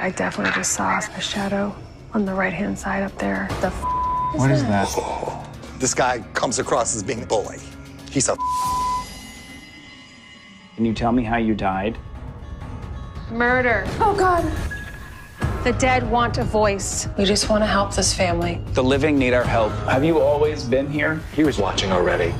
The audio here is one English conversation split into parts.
I definitely just saw a shadow on the right-hand side up there. What is that? Oh, this guy comes across as being a bully. He's a Can you tell me how you died? Murder. Oh, God. The dead want a voice. We just want to help this family. The living need our help. Have you always been here? He was watching already.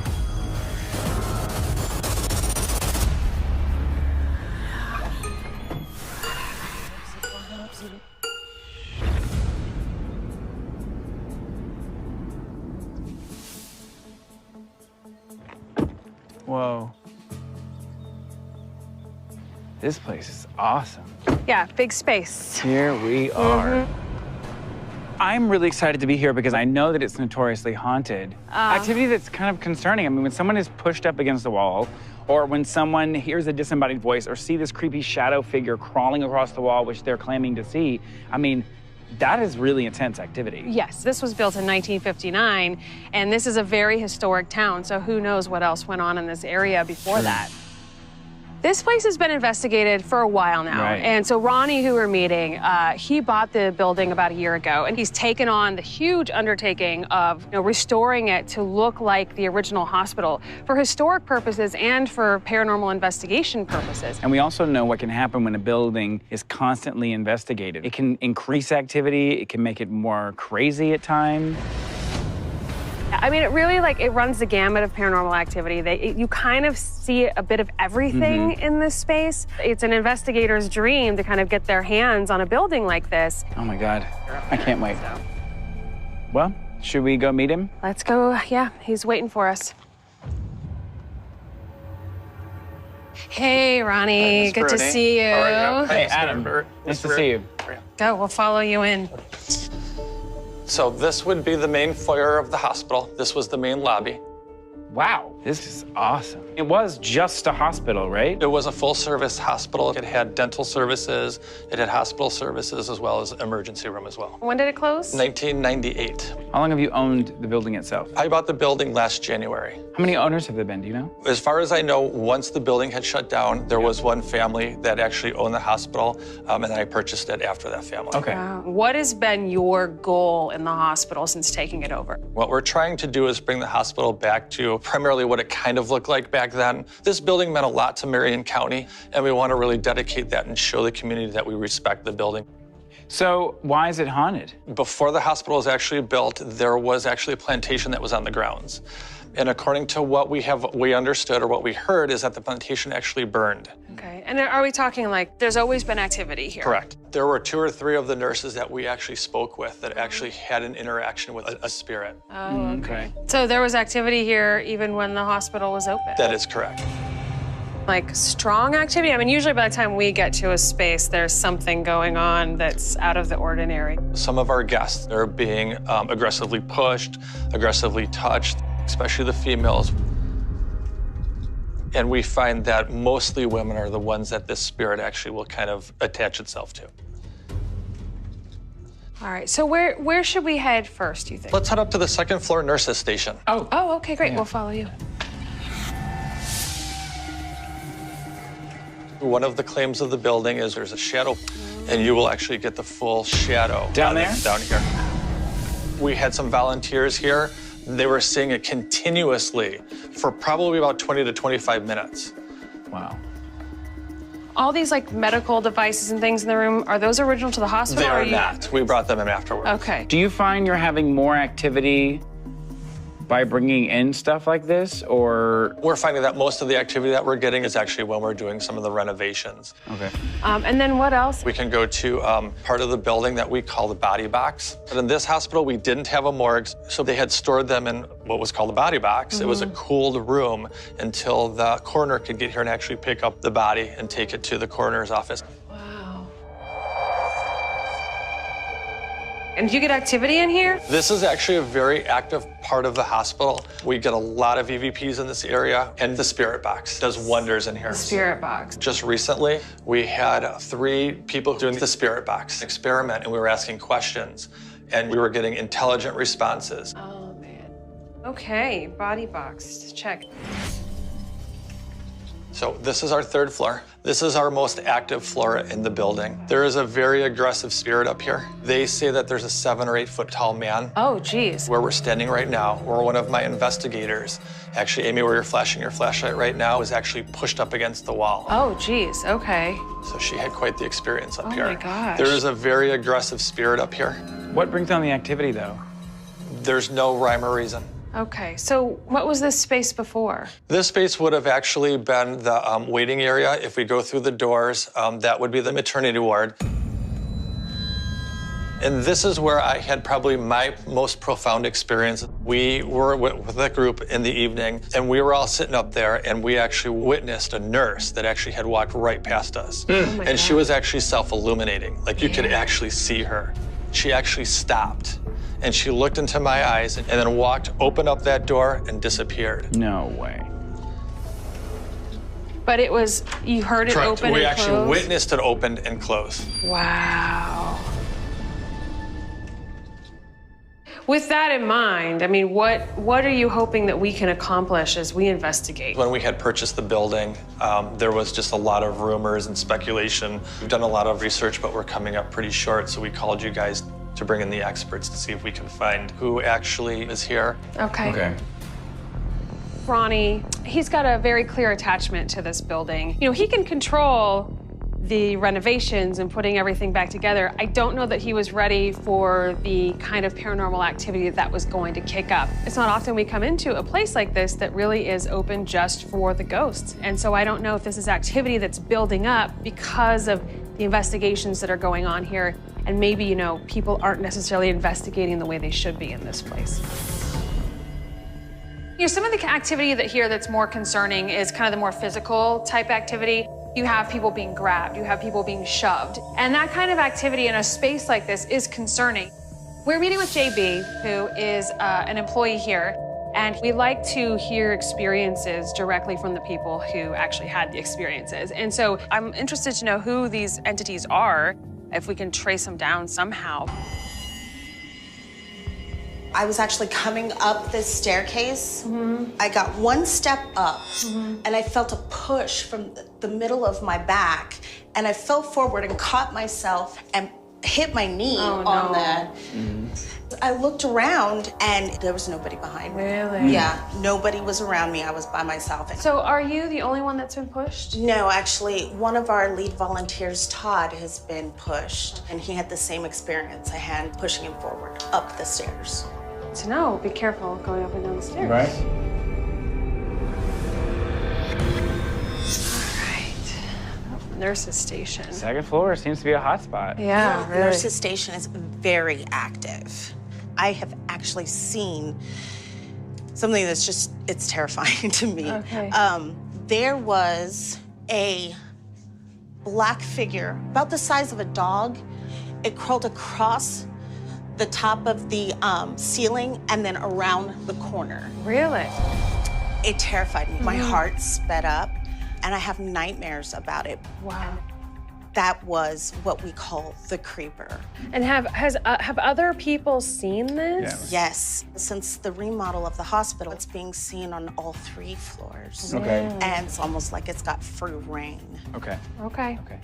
Whoa. This place is awesome. Yeah, big space. Here we are. I'm really excited to be here because I know that it's notoriously haunted. Activity that's kind of concerning. I mean, when someone is pushed up against the wall, or when someone hears a disembodied voice, or see this creepy shadow figure crawling across the wall, which they're claiming to see, I mean, that is really intense activity. Yes, this was built in 1959, and this is a very historic town, so who knows what else went on in this area before that. This place has been investigated for a while now. Right. And so Ronnie, who we're meeting, he bought the building about a year ago, and he's taken on the huge undertaking of restoring it to look like the original hospital for historic purposes and for paranormal investigation purposes. And we also know what can happen when a building is constantly investigated. It can increase activity, it can make it more crazy at times. I mean, it really, it runs the gamut of paranormal activity. You kind of see a bit of everything in this space. It's an investigator's dream to kind of get their hands on a building like this. Oh my God, I can't wait. Well, should we go meet him? Let's go, yeah, he's waiting for us. Hey, Ronnie, good to see you. Hey, Adam, nice to see you. Go, we'll follow you in. So this would be the main foyer of the hospital. This was the main lobby. Wow, this is awesome. It was just a hospital, right? It was a full-service hospital. It had dental services, it had hospital services, as well as emergency room as well. When did it close? 1998. How long have you owned the building itself? I bought the building last January. How many owners have there been, do you know? As far as I know, once the building had shut down, there was one family that actually owned the hospital, and I purchased it after that family. Okay. Wow. What has been your goal in the hospital since taking it over? What we're trying to do is bring the hospital back to primarily what it kind of looked like back then. This building meant a lot to Marion County, and we want to really dedicate that and show the community that we respect the building. So why is it haunted? Before the hospital was actually built, there was actually a plantation that was on the grounds. And according to what we understood or what we heard is that the plantation actually burned. Okay, and are we talking there's always been activity here? Correct. There were 2 or 3 of the nurses that we actually spoke with that actually had an interaction with a spirit. Oh, okay. So there was activity here even when the hospital was open? That is correct. Strong activity? I mean, usually by the time we get to a space, there's something going on that's out of the ordinary. Some of our guests are being aggressively pushed, aggressively touched, especially the females. And we find that mostly women are the ones that this spirit actually will kind of attach itself to. All right, so where should we head first, do you think? Let's head up to the 2nd floor nurses station. Oh, okay, great. Yeah. We'll follow you. One of the claims of the building is there's a shadow, and you will actually get the full shadow. Down there? Down here. We had some volunteers here. They were seeing it continuously for probably about 20 to 25 minutes. Wow. All these medical devices and things in the room, are those original to the hospital? They or are not. We brought them in afterwards. Okay. Do you find you're having more activity by bringing in stuff like this, or? We're finding that most of the activity that we're getting is actually when we're doing some of the renovations. Okay. And then what else? We can go to part of the building that we call the body box. But in this hospital, we didn't have a morgue, so they had stored them in what was called the body box. It was a cooled room until the coroner could get here and actually pick up the body and take it to the coroner's office. Wow. And do you get activity in here? This is actually a very active part of the hospital. We get a lot of EVPs in this area, and the spirit box does wonders in here. Spirit box. Just recently, we had 3 people doing the spirit box experiment, and we were asking questions, and we were getting intelligent responses. Oh, man. Okay, body box, check. So this is our 3rd floor. This is our most active floor in the building. There is a very aggressive spirit up here. They say that there's a 7 or 8 foot tall man. Oh, geez. Where we're standing right now, or one of my investigators, actually, Amy, where you're flashing your flashlight right now, was actually pushed up against the wall. Oh, geez, okay. So she had quite the experience up here. Oh my gosh. There is a very aggressive spirit up here. What brings on the activity, though? There's no rhyme or reason. Okay, so what was this space before? This space would have actually been the waiting area. If we go through the doors, that would be the maternity ward. And this is where I had probably my most profound experience. We were with a group in the evening, and we were all sitting up there, and we actually witnessed a nurse that actually had walked right past us. And she was actually self-illuminating. Like, you could actually see her. She actually stopped, and she looked into my eyes and then walked, opened up that door, and disappeared. No way. But it was, you heard it Correct. open and We close? actually witnessed it opened and close. Wow. With that in mind, I mean, what are you hoping that we can accomplish as we investigate? When we had purchased the building, there was just a lot of rumors and speculation. We've done a lot of research, but we're coming up pretty short, so we called you guys to bring in the experts to see if we can find who actually is here. Okay. Ronnie, he's got a very clear attachment to this building. You know, he can control the renovations and putting everything back together. I don't know that he was ready for the kind of paranormal activity that was going to kick up. It's not often we come into a place like this that really is open just for the ghosts. And so I don't know if this is activity that's building up because of the investigations that are going on here. And maybe, you know, people aren't necessarily investigating the way they should be in this place. You know, some of the activity that's more concerning is kind of the more physical type activity. You have people being grabbed, you have people being shoved. And that kind of activity in a space like this is concerning. We're meeting with JB, who is an employee here, and we like to hear experiences directly from the people who actually had the experiences. And so I'm interested to know who these entities are, if we can trace them down somehow. I was actually coming up this staircase. I got one step up, and I felt a push from the middle of my back, and I fell forward and caught myself and hit my knee on that. I looked around, and there was nobody behind me. Really? Yeah, nobody was around me. I was by myself. So are you the only one that's been pushed? No, actually, one of our lead volunteers, Todd, has been pushed, and he had the same experience, a hand pushing him forward up the stairs. To know, be careful going up and down the stairs. Right. All right. Nurse's station. 2nd floor seems to be a hot spot. Yeah, really. Nurse's station is very active. I have actually seen something that's just, it's terrifying to me. Okay. There was a black figure, about the size of a dog. It crawled across the top of the ceiling and then around the corner. Really? It terrified me. My heart sped up, and I have nightmares about it. Wow. That was what we call the creeper. And have other people seen this? Yes, since the remodel of the hospital, it's being seen on all 3 floors. Okay. And it's almost like it's got free reign. Okay. Okay. Okay.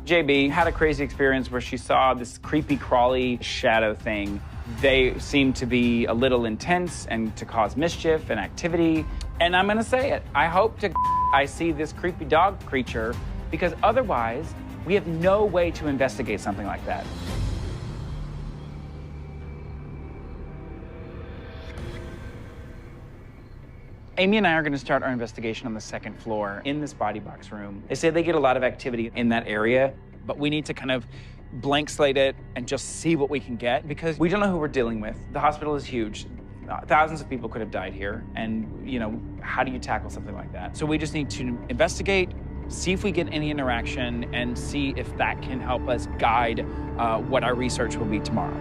JB had a crazy experience where she saw this creepy, crawly shadow thing. They seemed to be a little intense and to cause mischief and activity. And I'm gonna say it, I hope to I see this creepy dog creature, because otherwise we have no way to investigate something like that. Amy and I are going to start our investigation on the 2nd floor in this body box room. They say they get a lot of activity in that area, but we need to kind of blank slate it and just see what we can get, because we don't know who we're dealing with. The hospital is huge. Thousands of people could have died here, and you know, how do you tackle something like that? So we just need to investigate, see if we get any interaction, and see if that can help us guide what our research will be tomorrow.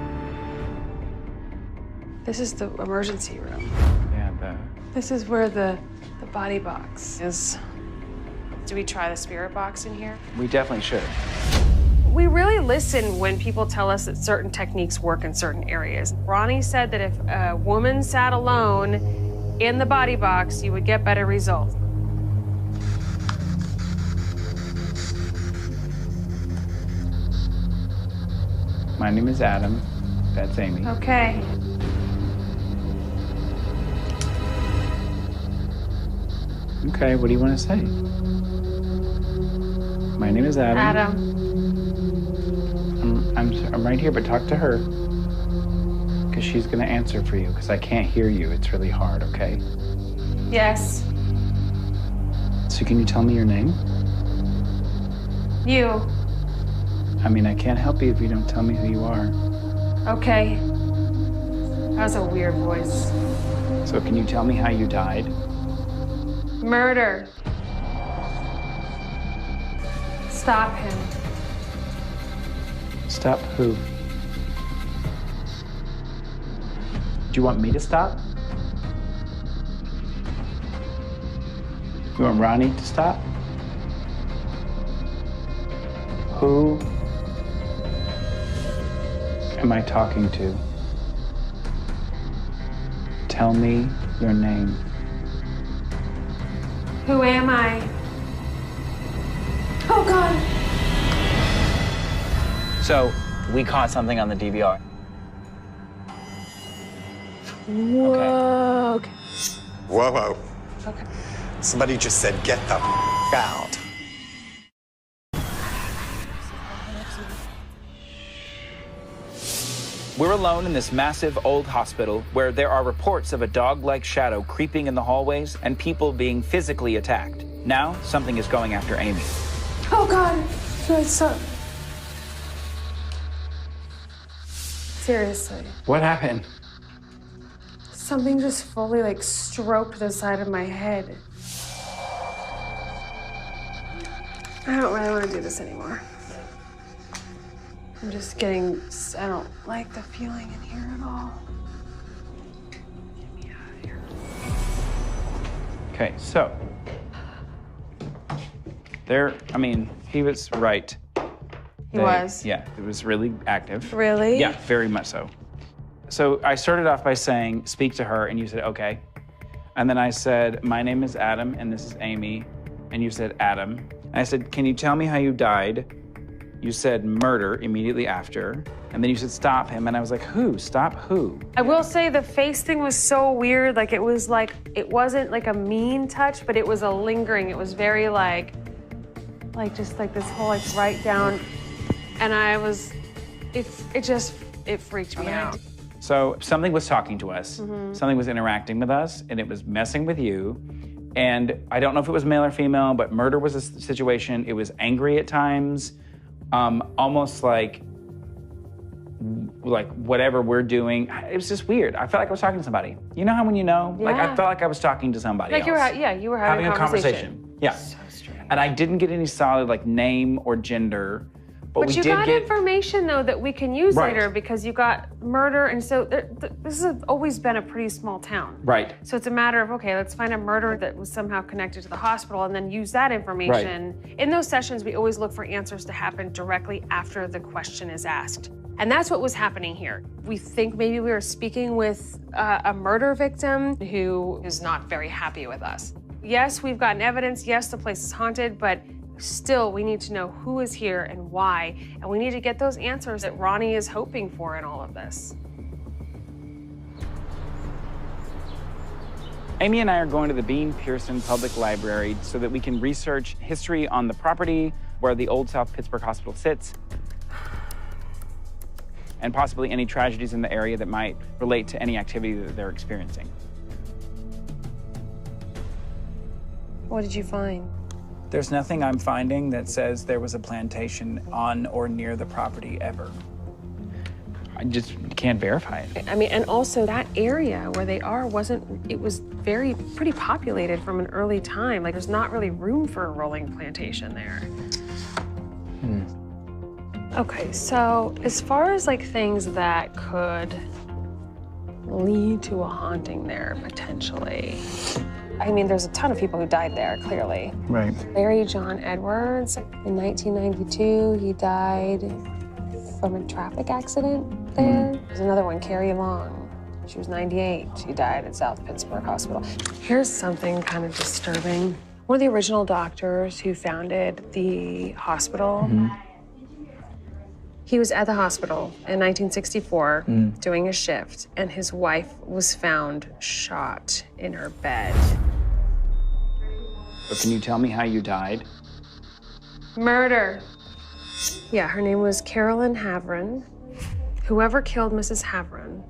This is the emergency room. Yeah, This is where the body box is. Do we try the spirit box in here? we definitely should. We really listen when people tell us that certain techniques work in certain areas. Ronnie said that if a woman sat alone in the body box, you would get better results. My name is Adam. That's Amy. Okay. Okay, what do you want to say? My name is Adam. I'm right here, but talk to her. Because she's going to answer for you, because I can't hear you. It's really hard, okay? Yes. So can you tell me your name? You. I mean, I can't help you if you don't tell me who you are. Okay. That was a weird voice. So can you tell me how you died? Murder. Stop him. Stop who? Do you want me to stop? You want Ronnie to stop? Who am I talking to? Tell me your name. Who am I? Oh, God. So, we caught something on the DVR. Whoa. Okay. Whoa, whoa. Okay. Somebody just said, get the out. We're alone in this massive old hospital where there are reports of a dog-like shadow creeping in the hallways and people being physically attacked. Now, something is going after Amy. Oh, God. My son. Seriously. What happened? Something just fully, like, stroked the side of my head. I don't really want to do this anymore. I'm just getting, I don't like the feeling in here at all. Get me out of here. Okay, so. He was right. He was? Yeah, it was really active. Really? Yeah, very much so. So I started off by saying, speak to her, and you said, okay. And then I said, my name is Adam, and this is Amy. And you said, Adam. And I said, can you tell me how you died? You said murder immediately after. And then you said, stop him. And I was like, who? Stop who? I will say the face thing was so weird. Like, it was like, it wasn't like a mean touch, but it was a lingering. It was very like just like this whole like right down. And I was, it freaked me out. So something was talking to us, something was interacting with us, and it was messing with you. And I don't know if it was male or female, but murder was a situation. It was angry at times, almost like whatever we're doing. It was just weird. I felt like I was talking to somebody. You know how when you know? Yeah. Like I felt like I was talking to somebody Like else. you were having a conversation. Yeah. So strange. And I didn't get any solid like name or gender. But we you did got get information, though, that we can use Right. later because you got murder. And so this has always been a pretty small town. Right. So it's a matter of, okay, let's find a murder that was somehow connected to the hospital and then use that information. Right. In those sessions, we always look for answers to happen directly after the question is asked. And that's what was happening here. We think maybe we were speaking with a murder victim who is not very happy with us. Yes, we've gotten evidence. Yes, the place is haunted, but still, we need to know who is here and why, and we need to get those answers that Ronnie is hoping for in all of this. Amy and I are going to the Bean Pearson Public Library so that we can research history on the property where the old South Pittsburgh Hospital sits, and possibly any tragedies in the area that might relate to any activity that they're experiencing. What did you find? There's nothing I'm finding that says there was a plantation on or near the property ever. I just can't verify it. I mean, and also that area where they are it was pretty populated from an early time. Like, there's not really room for a rolling plantation there. Okay, so as far as like things that could lead to a haunting there, potentially. I mean, there's a ton of people who died there, clearly. Right. Larry John Edwards, in 1992, he died from a traffic accident there. There's another one, Carrie Long. She was 98. She died at South Pittsburgh Hospital. Here's something kind of disturbing. One of the original doctors who founded the hospital, He was at the hospital in 1964 doing a shift, and his wife was found shot in her bed. But can you tell me how you died? Murder. Yeah, her name was Carolyn Havron. Whoever killed Mrs. Havron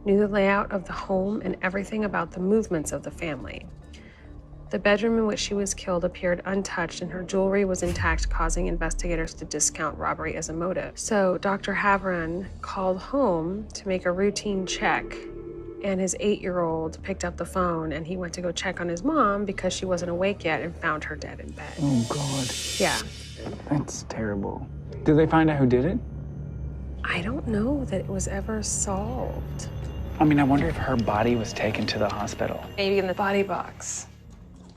knew the layout of the home and everything about the movements of the family. The bedroom in which she was killed appeared untouched and her jewelry was intact, causing investigators to discount robbery as a motive. So Dr. Havron called home to make a routine check, and his 8-year-old picked up the phone and he went to go check on his mom because she wasn't awake yet and found her dead in bed. Oh, God. Yeah. That's terrible. Did they find out who did it? I don't know that it was ever solved. I mean, I wonder if her body was taken to the hospital. Maybe in the body box.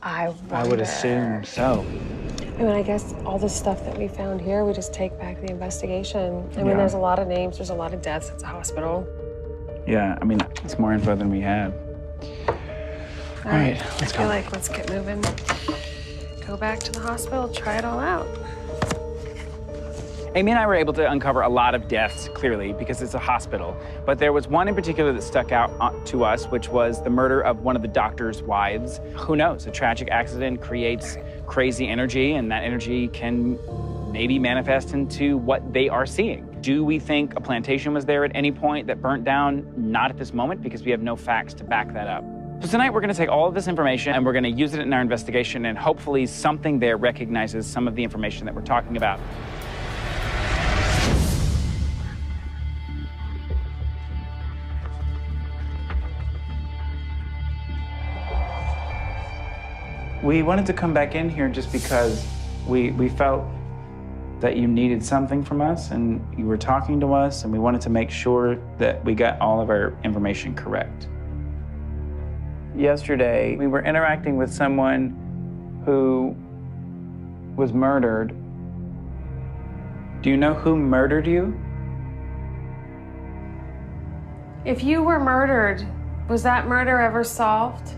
I would assume so. I mean, I guess all the stuff that we found here, we just take back the investigation. I mean, Yeah. there's a lot of names, there's a lot of deaths at the hospital. Yeah, I mean, it's more info than we have. All right, let's I feel go. like let's get moving. Go back to the hospital, try it all out. Amy and I were able to uncover a lot of deaths, clearly, because it's a hospital. But there was one in particular that stuck out to us, which was the murder of one of the doctor's wives. Who knows? A tragic accident creates crazy energy, and that energy can maybe manifest into what they are seeing. Do we think a plantation was there at any point that burnt down? Not at this moment, because we have no facts to back that up. So tonight we're gonna take all of this information and we're gonna use it in our investigation, and hopefully something there recognizes some of the information that we're talking about. We wanted to come back in here just because we felt that you needed something from us and you were talking to us, and we wanted to make sure that we got all of our information correct. Yesterday, we were interacting with someone who was murdered. Do you know who murdered you? If you were murdered, was that murder ever solved?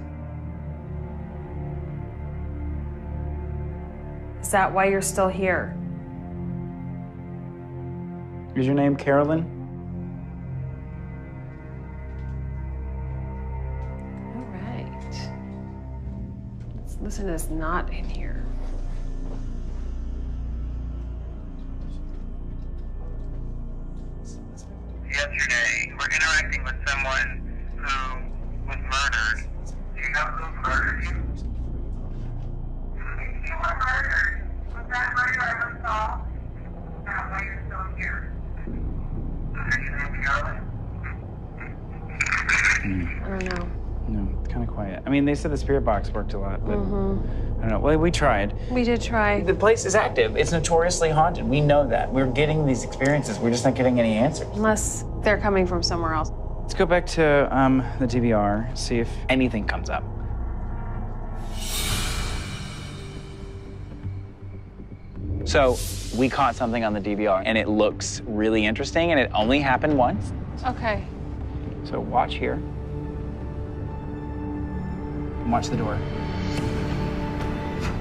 Is that why you're still here? Is your name Carolyn? All right. Let's listen to this not in here. Yesterday, we're interacting with someone who was murdered. Do you know who murdered you? If you were murdered, was that murder ever solved? That's why you're still here. Is your name Carolyn? I don't know. No, it's kind of quiet. I mean, they said the spirit box worked a lot, but I don't know. Well, we tried. We did try. The place is active. It's notoriously haunted. We know that. We're getting these experiences. We're just not getting any answers. Unless they're coming from somewhere else. Let's go back to the DVR, see if anything comes up. So we caught something on the DVR, and it looks really interesting, and it only happened once. Okay. So watch here. And watch the door.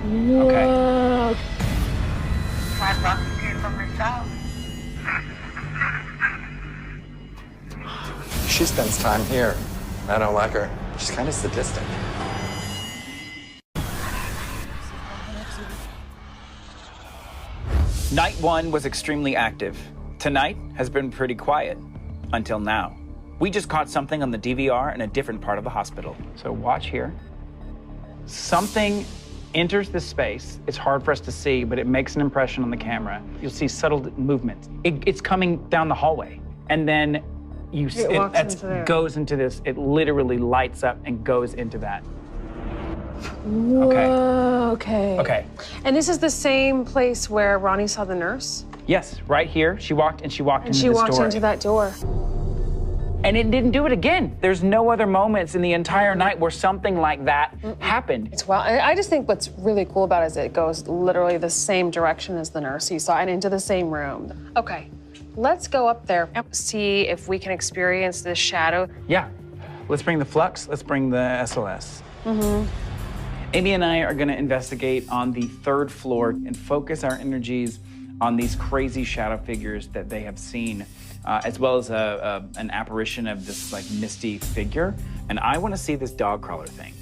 Okay. My box came from herself. She spends time here. I don't like her. She's kind of sadistic. Night one was extremely active. Tonight has been pretty quiet, until now. We just caught something on the DVR in a different part of the hospital. So watch here. Something enters this space. It's hard for us to see, but it makes an impression on the camera. You'll see subtle movement. It's coming down the hallway, and then it goes into this. It literally lights up and goes into that. Okay. Okay. Okay. And this is the same place where Ronnie saw the nurse? Yes, right here. She walked into this She walked door. into that door. And it didn't do it again. There's no other moments in the entire night where something like that happened. It's well, I just think what's really cool about it is it goes literally the same direction as the nurse he saw and into the same room. Okay, let's go up there and see if we can experience this shadow. Yeah, let's bring the flux, let's bring the SLS. Amy and I are gonna investigate on the 3rd floor and focus our energies on these crazy shadow figures that they have seen, as well as an apparition of this like misty figure. And I want to see this dog crawler thing.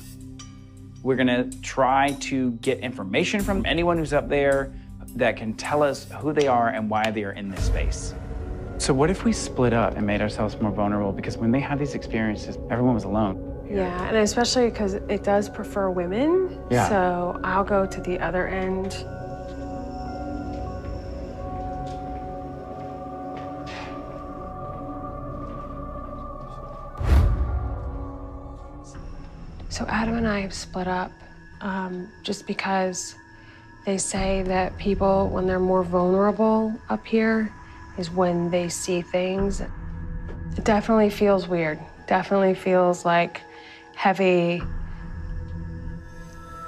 We're gonna try to get information from anyone who's up there that can tell us who they are and why they are in this space. So what if we split up and made ourselves more vulnerable? Because when they had these experiences, everyone was alone. Yeah, and especially because it does prefer women. Yeah. So I'll go to the other end. So Adam and I have split up just because they say that people, when they're more vulnerable up here, is when they see things. It definitely feels weird. Definitely feels like heavy.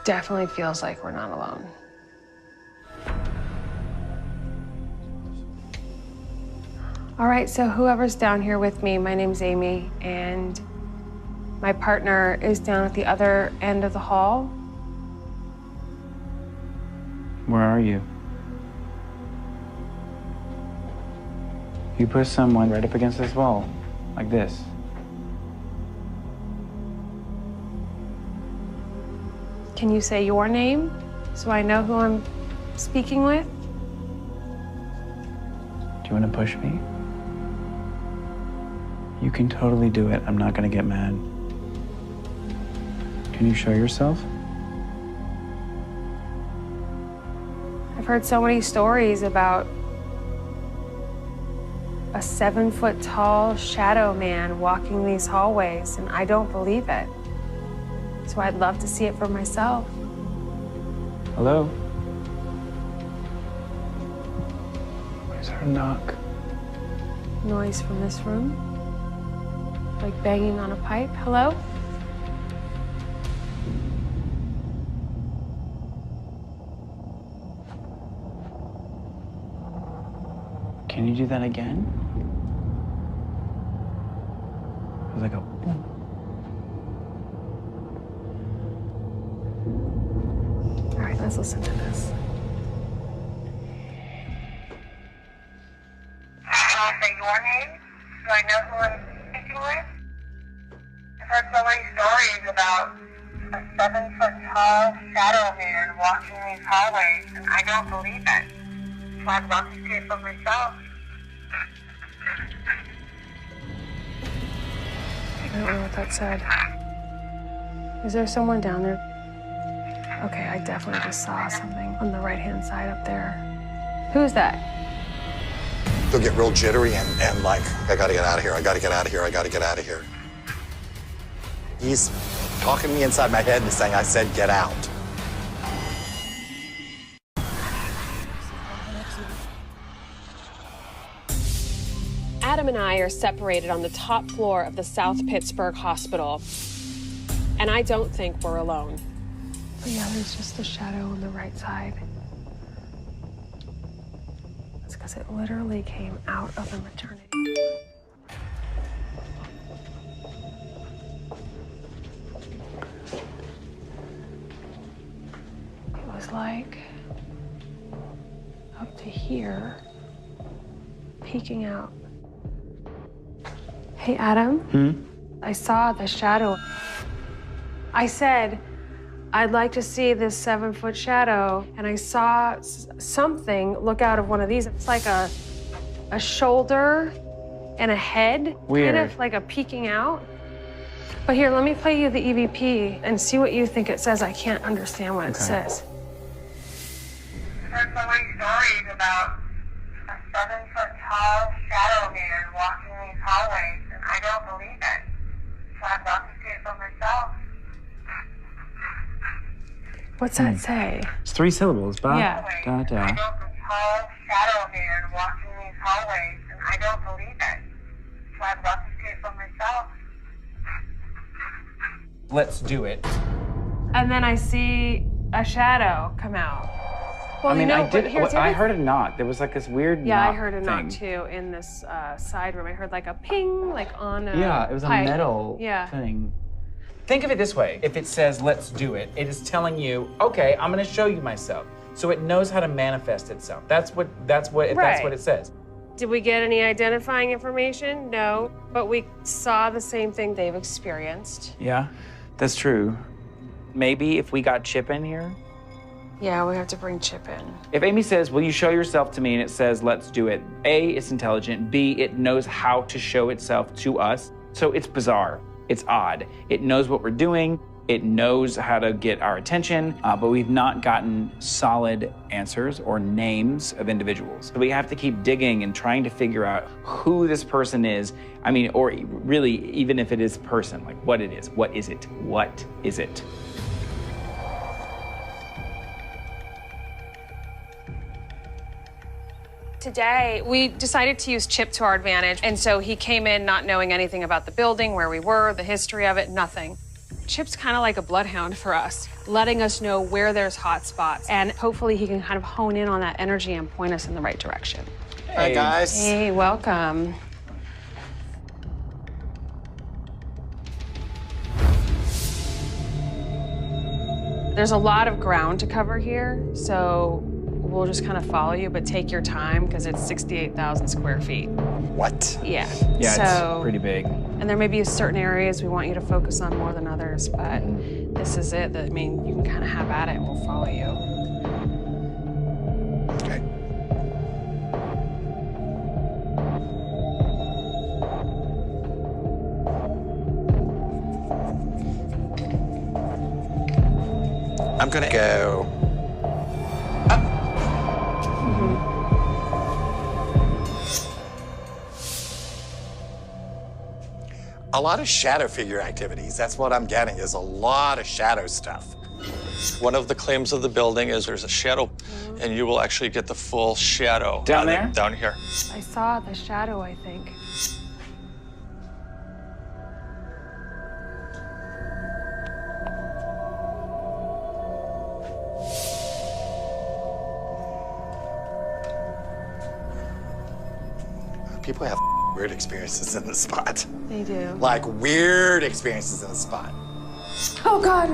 Definitely feels like we're not alone. All right, so whoever's down here with me, my name's Amy, and my partner is down at the other end of the hall. Where are you? You put someone right up against this wall, like this. Can you say your name so I know who I'm speaking with? Do you want to push me? You can totally do it. I'm not gonna get mad. Can you show yourself? I've heard so many stories about a 7-foot-tall shadow man walking these hallways, and I don't believe it. So I'd love to see it for myself. Hello? Where's our knock? Noise from this room, like banging on a pipe. Hello? Can you do that again? It was like a boom. All right, let's listen to this. Can I say your name so I know who I'm speaking with? I've heard so many stories about a 7-foot-tall shadow man walking these hallways, and I don't believe it. So I'd love to see it for myself. I don't know what that said. Is there someone down there? Okay, I definitely just saw something on the right-hand side up there. Who's that? They'll get real jittery and like, I gotta get out of here, I gotta get out of here, I gotta get out of here. He's talking to me inside my head and saying, I said, get out. Adam and I are separated on the top floor of the South Pittsburgh Hospital, and I don't think we're alone. But yeah, there's just a shadow on the right side. It's because it literally came out of the maternity. It was like up to here, peeking out. Hey, Adam. I saw the shadow. I said, I'd like to see this 7-foot shadow, and I saw something look out of one of these. It's like a shoulder and a head, Weird. kind of like a peeking out. But here, let me play you the EVP and see what you think it says. I can't understand what it says. I've heard so many stories about a 7-foot-tall shadow man walking these hallways, and I don't believe it. So I'd love to see it for myself. What's that say? It's 3 syllables. Ba, Yeah. da, da. I know the tall shadow man walking these hallways, and I don't believe it. So I'd love to see it for myself. Let's do it. And then I see a shadow come out. Well, I mean, no, I did. but here's the I other heard a knock. There was like this weird Yeah, knock I heard a knock thing. too in this side room. I heard like a ping, like on a Yeah, it was pipe. a metal thing. Think of it this way. If it says, let's do it, it is telling you, okay, I'm gonna show you myself. so it knows how to manifest itself. That's what it says. Did we get any identifying information? No, but we saw the same thing they've experienced. Yeah, that's true. Maybe if we got Chip in here? Yeah, we have to bring Chip in. If Amy says, will you show yourself to me, and it says, let's do it, A, it's intelligent, B, it knows how to show itself to us. So it's bizarre, it's odd. It knows what we're doing, it knows how to get our attention, but we've not gotten solid answers or names of individuals. So we have to keep digging and trying to figure out who this person is. I mean, or really, even if it is a person, like what it is, what is it, what is it? Today, we decided to use Chip to our advantage, and so he came in not knowing anything about the building, where we were, the history of it, nothing. Chip's kind of like a bloodhound for us, letting us know where there's hot spots, and hopefully he can kind of hone in on that energy and point us in the right direction. Hi, guys. Hey, welcome. There's a lot of ground to cover here, so we'll just kind of follow you, but take your time because it's 68,000 square feet. What? Yeah. Yeah, so, it's pretty big. And there may be certain areas we want you to focus on more than others, but this is it. I mean, you can kind of have at it and we'll follow you. Okay. I'm gonna go up. A lot of shadow figure activities. That's what I'm getting, is a lot of shadow stuff. One of the claims of the building is there's a shadow, and you will actually get the full shadow. Down there? Down here. I saw the shadow, I think. People have weird experiences in the spot. They do. Like weird experiences in the spot. Oh, God.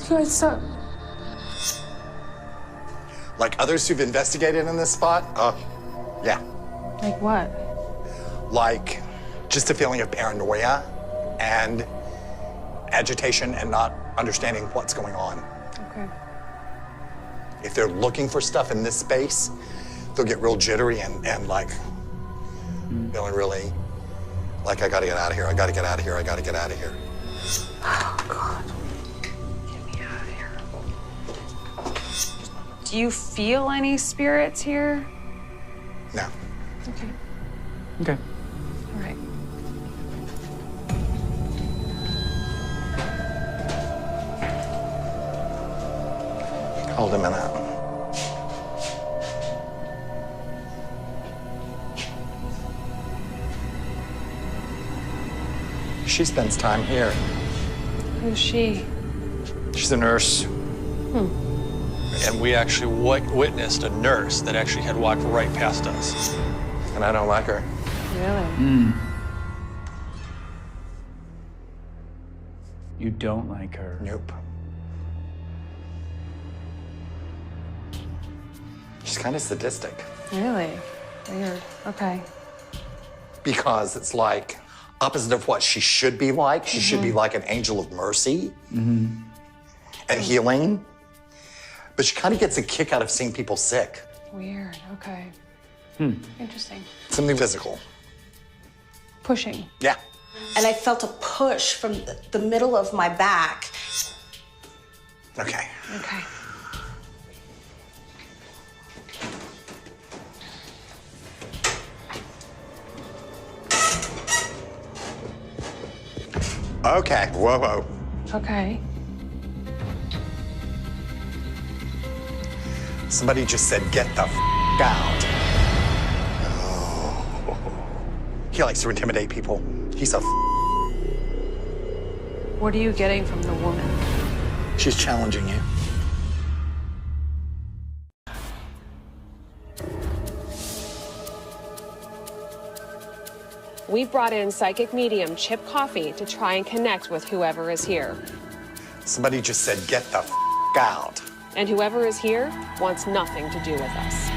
Guys, stop. Like others who've investigated in this spot? Yeah. Like what? Like just a feeling of paranoia and agitation and not understanding what's going on. Okay. If they're looking for stuff in this space, they'll get real jittery and like feeling really like, I gotta get out of here, I gotta get out of here, I gotta get out of here. Oh, God. Get me out of here. Do you feel any spirits here? No. Okay. Okay. All right. Hold a minute. She spends time here. Who's she? She's a nurse. And we actually witnessed a nurse that actually had walked right past us. And I don't like her. Really? You don't like her. Nope. She's kind of sadistic. Really? Weird. Okay. Because it's like opposite of what she should be like. She should be like an angel of mercy and healing. But she kind of gets a kick out of seeing people sick. Weird. Okay. Interesting. Something physical. Pushing. Yeah. And I felt a push from the middle of my back. Okay. Okay. Okay. Whoa, whoa. Okay. Somebody just said, get the out. Oh. He likes to intimidate people. He's a What are you getting from the woman? She's challenging you. We brought in psychic medium Chip Coffee to try and connect with whoever is here. Somebody just said, get the out. And whoever is here wants nothing to do with us.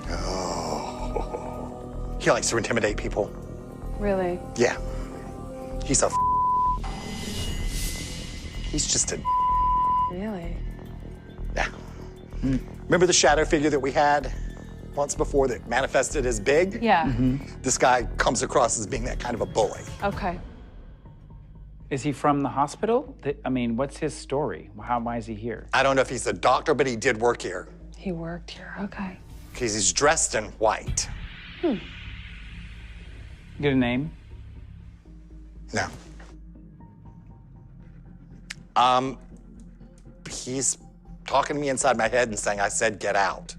Oh. He likes to intimidate people. Really? Yeah. He's a He's just a Really? Yeah. Remember the shadow figure that we had once before that manifested as big? Yeah. This guy comes across as being that kind of a bully. Okay. Is he from the hospital? I mean, what's his story? Why is he here? I don't know if he's a doctor, but he did work here. He worked here. Okay. Because he's dressed in white. Get a name? No. He's talking to me inside my head and saying I said get out.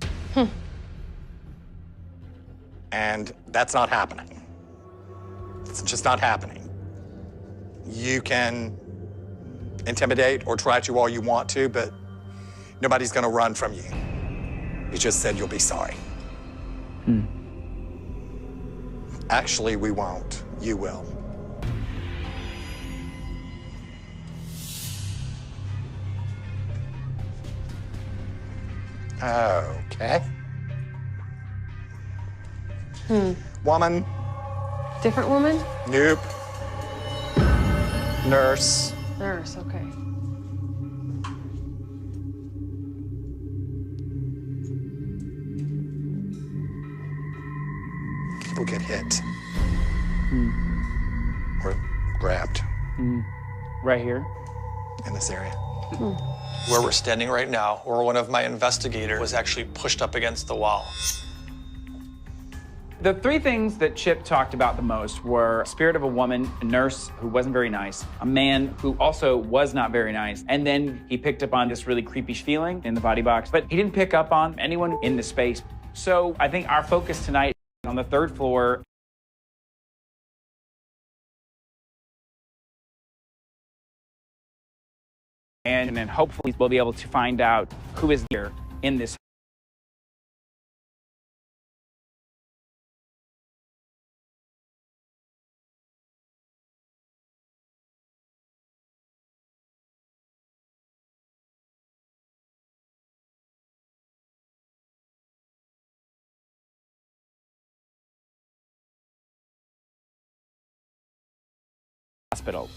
And that's not happening. It's just not happening. You can intimidate or try to all you want to, but nobody's gonna run from you. He just said you'll be sorry. Actually, we won't. You will. Okay. Woman. Different woman? Nope. Nurse. Nurse, okay. People get hit. Or grabbed Right here? in this area. Where we're standing right now, where one of my investigators was actually pushed up against the wall. The three things that Chip talked about the most were spirit of a woman, a nurse who wasn't very nice, a man who also was not very nice, and then he picked up on this really creepy feeling in the body box, but he didn't pick up on anyone in the space. So I think our focus tonight is on the third floor. And then hopefully we'll be able to find out who is here in this. Hospital.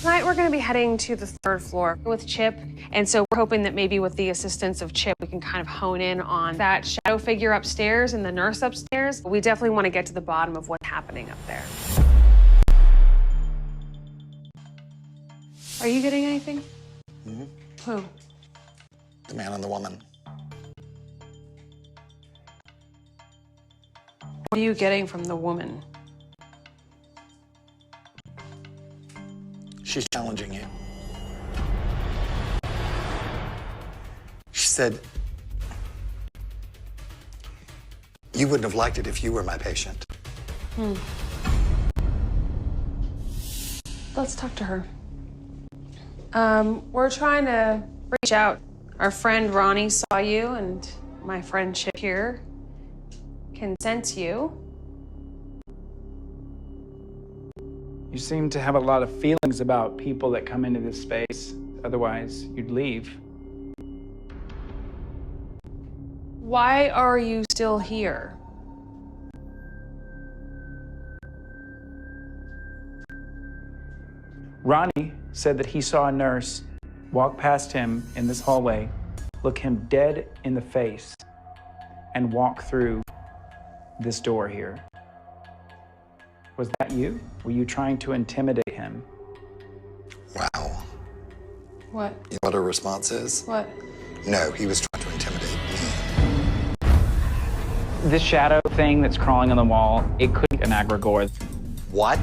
Tonight we're going to be heading to the third floor with Chip, and so we're hoping that maybe with the assistance of Chip we can kind of hone in on that shadow figure upstairs and the nurse upstairs. We definitely want to get to the bottom of what's happening up there. Are you getting anything? Who? The man and the woman. What are you getting from the woman? She's challenging you. She said, you wouldn't have liked it if you were my patient. Let's talk to her. We're trying to reach out. Our friend Ronnie saw you, and my friend Chip here can sense you. You seem to have a lot of feelings about people that come into this space. Otherwise, you'd leave. Why are you still here? Ronnie said that he saw a nurse walk past him in this hallway, look him dead in the face, and walk through this door here. Was that you? Were you trying to intimidate him? Wow. What? You know what her response is? What? No, he was trying to intimidate me. This shadow thing that's crawling on the wall, it could be an egregore. What?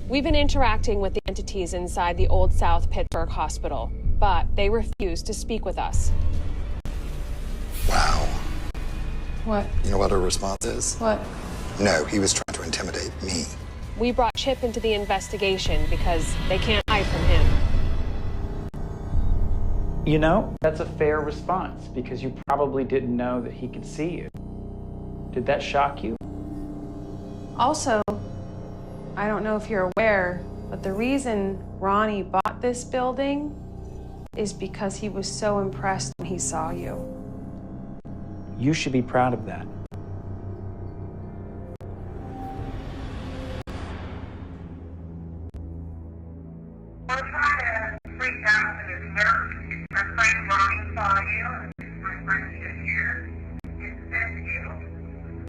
We've been interacting with the entities inside the Old South Pittsburgh Hospital, but they refuse to speak with us. Wow. What? You know what her response is? What? No, he was trying to intimidate me. We brought Chip into the investigation because they can't hide from him. You know, that's a fair response because you probably didn't know that he could see you. Did that shock you? Also, I don't know if you're aware, but the reason Ronnie bought this building is because he was so impressed when he saw you. You should be proud of that. I'm trying to freak out to this nurse. My friend Ronnie saw you, and my friend is here. It says you.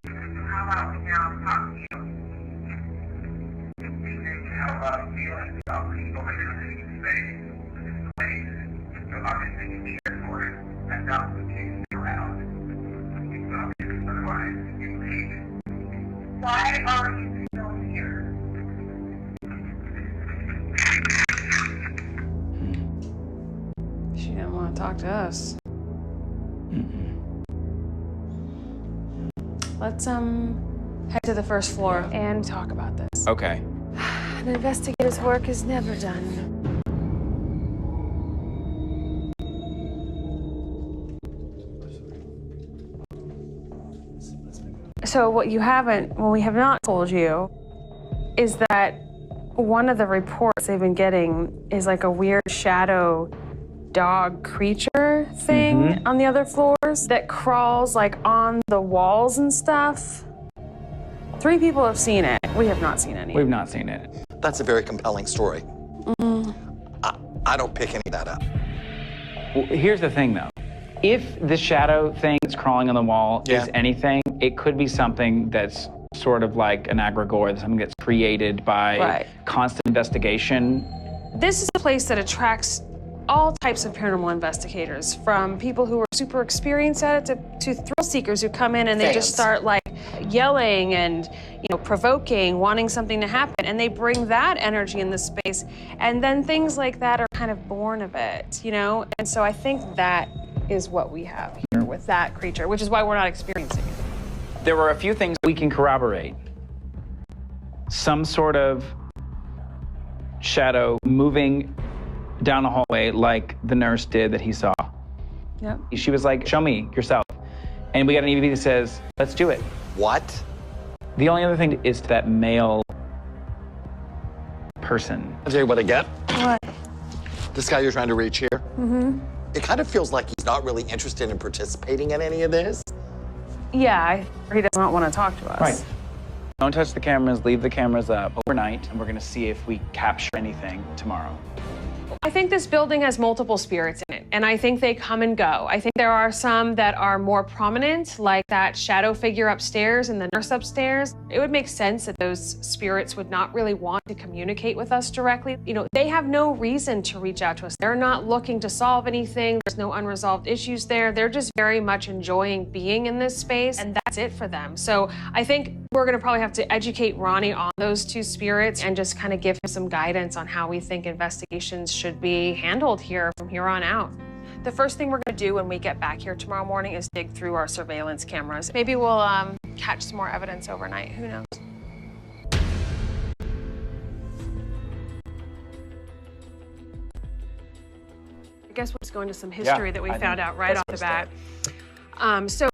So how about we now talk to you? How about feeling about people in your space? This place. So obviously you care for it. And that's what you around. Otherwise, you leave. Why are you still here? She didn't want to talk to us. Let's head to the first floor and talk about this. Okay. An investigator's work is never done. So what we have not told you is that one of the reports they've been getting is like a weird shadow dog creature thing on the other floors that crawls like on the walls and stuff. 3 people have seen it. We have not seen any. We've not seen it. That's a very compelling story. I don't pick any of that up. Well, here's the thing, though. If the shadow thing that's crawling on the wall is anything, it could be something that's sort of like an egregore, something that's created by constant investigation. This is a place that attracts all types of paranormal investigators, from people who are super experienced at it to thrill seekers who come in and they just start like yelling and provoking, wanting something to happen, and they bring that energy in the space, and then things like that are kind of born of it, And so I think that is what we have here with that creature, which is why we're not experiencing it. There were a few things we can corroborate. Some sort of shadow moving down the hallway like the nurse did that he saw. Yep. She was like, show me yourself. And we got an EVP that says, let's do it. What? The only other thing is that male person. I'll tell you what I get. What? This guy you're trying to reach here. It kind of feels like he's not really interested in participating in any of this. Yeah, he does not want to talk to us. Right. Don't touch the cameras, leave the cameras up overnight, and we're gonna see if we capture anything tomorrow. I think this building has multiple spirits in it, and I think they come and go. I think there are some that are more prominent, like that shadow figure upstairs and the nurse upstairs. It would make sense that those spirits would not really want to communicate with us directly. They have no reason to reach out to us. They're not looking to solve anything. There's no unresolved issues there. They're just very much enjoying being in this space, and that's it for them. So I think we're gonna probably have to educate Ronnie on those 2 spirits and just kind of give him some guidance on how we think investigations should be handled here from here on out. The first thing we're gonna do when we get back here tomorrow morning is dig through our surveillance cameras. Maybe we'll catch some more evidence overnight, who knows? I guess we'll just go into some history that we found out right off the bat. So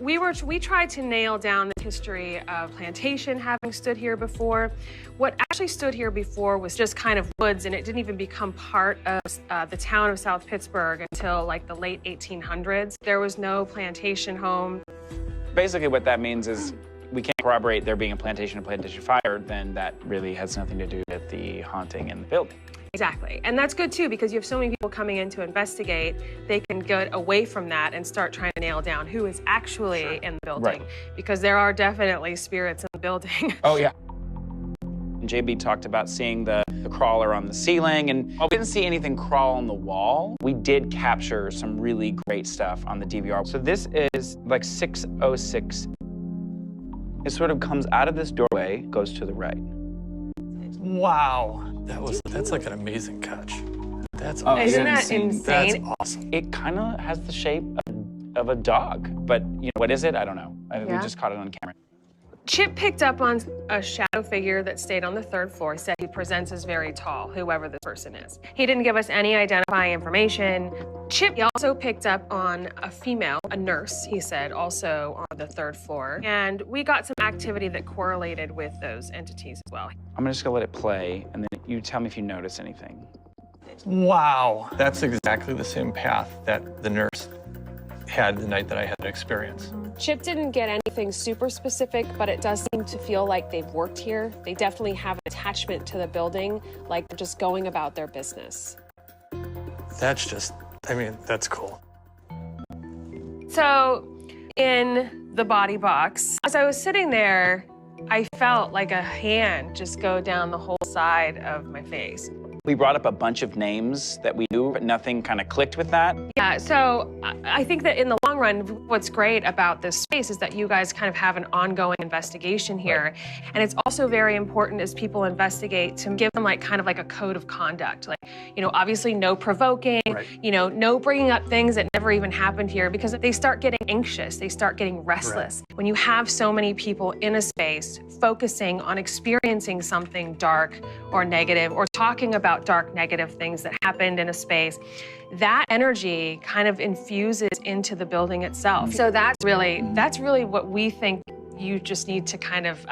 we tried to nail down the history of Plantation having stood here before. What actually stood here before was just kind of woods, and it didn't even become part of the town of South Pittsburgh until like the late 1800s. There was no plantation home. Basically what that means is we can't corroborate there being a plantation fire, then that really has nothing to do with the haunting in the building. Exactly, and that's good too, because you have so many people coming in to investigate, they can get away from that and start trying to nail down who is actually in the building, because there are definitely spirits in the building. Oh yeah. JB talked about seeing the crawler on the ceiling, and while we didn't see anything crawl on the wall, we did capture some really great stuff on the DVR. So this is like 606. It sort of comes out of this doorway, goes to the right. Wow. That's like an amazing catch. That's awesome. Isn't that insane? That's awesome. It kind of has the shape of a dog, but what is it? I don't know. We just caught it on camera. Chip picked up on a shadow figure that stayed on the 3rd floor. He said he presents as very tall, whoever this person is. He didn't give us any identifying information. Chip also picked up on a female, a nurse, he said, also on the 3rd floor. And we got some activity that correlated with those entities as well. I'm just gonna let it play, and then you tell me if you notice anything. Wow. That's exactly the same path that the nurse had the night that I had the experience. Chip didn't get anything super specific, but it does seem to feel like they've worked here. They definitely have an attachment to the building, like they're just going about their business. That's just, I mean, that's cool. So in the body box, as I was sitting there, I felt like a hand just go down the whole side of my face. We brought up a bunch of names that we knew, but nothing kind of clicked with that. Yeah, so I think that in the long run, what's great about this space is that you guys kind of have an ongoing investigation here. Right. And it's also very important as people investigate to give them like kind of like a code of conduct. Like, you know, obviously no provoking, right. You know, no bringing up things that never even happened here, because they start getting anxious, they start getting restless. Right. When you have so many people in a space focusing on experiencing something dark or negative or talking about dark, negative things that happened in a space, that energy kind of infuses into the building itself. So that's really what we think you just need to kind of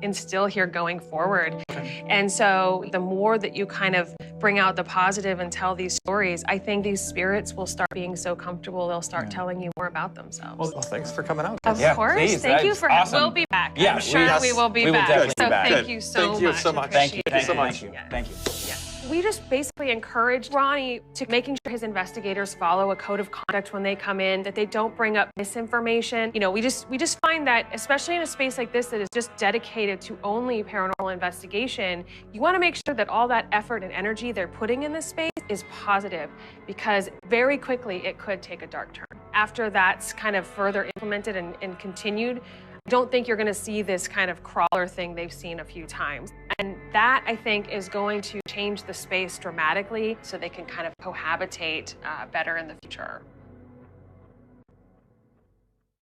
instill here going forward. Okay. And so the more that you kind of bring out the positive and tell these stories, I think these spirits will start being so comfortable, they'll start telling you more about themselves. Well, thanks for coming out. Of course. Please. Thank you for having. We'll be back. Yeah, I'm sure we will be back. Definitely So be back. thank you so much. Thank you so much. Thank you so much. Thank you. Thank you. Yeah. We just basically encourage Ronnie to making sure his investigators follow a code of conduct when they come in, that they don't bring up misinformation. You know, we just find that, especially in a space like this that is just dedicated to only paranormal investigation, you want to make sure that all that effort and energy they're putting in this space is positive, because very quickly it could take a dark turn. After that's kind of further implemented and continued, I don't think you're going to see this kind of crawler thing they've seen a few times. And that, I think, is going to change the space dramatically so they can kind of cohabitate better in the future.